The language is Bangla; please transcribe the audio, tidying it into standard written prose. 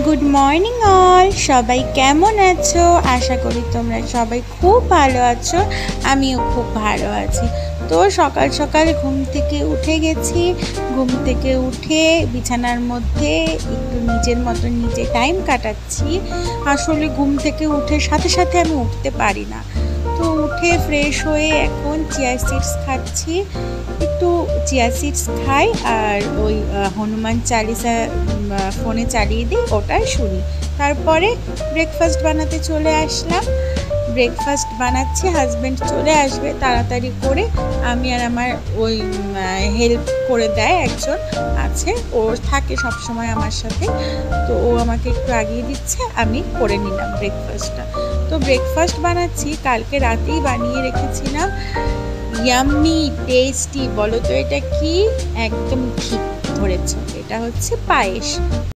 গুড মর্নিং অল, সবাই কেমন আছো? আশা করি তোমরা সবাই খুব ভালো আছো। আমিও খুব ভালো আছি। তো সকাল সকাল ঘুম থেকে উঠে গেছি। ঘুম থেকে উঠে বিছানার মধ্যে একটু নিজের মতো নিজে টাইম কাটাচ্ছি। আসলে ঘুম থেকে উঠে সাথে সাথে আমি উঠতে পারি না। তো উঠে ফ্রেশ হয়ে এখন চিয়া সিডস খাচ্ছি। একটু চিয়া সিডস খাই আর ওই হনুমান চালিসা ফোনে চালিয়ে দিই, ওটাই শুনি। তারপরে ব্রেকফাস্ট বানাতে চলে আসলাম। ব্রেকফাস্ট বানাচ্ছি, হাজব্যান্ড চলে আসবে তাড়াতাড়ি করে। আমি আর আমার ওই হেল্প করে দেয় একজন আছে, ও থাকে সবসময় আমার সাথে। তো ও আমাকে একটু আগিয়ে দিচ্ছে, আমি করে নিলাম ব্রেকফাস্টটা। তো ব্রেকফাস্ট বানাচ্ছি, কালকে রাতেই বানিয়ে রেখেছিলাম। ইয়াম্মি টেস্টি, বলো তো এটা কি? একদম ঠিক ধরেছ, এটা হচ্ছে পায়েস।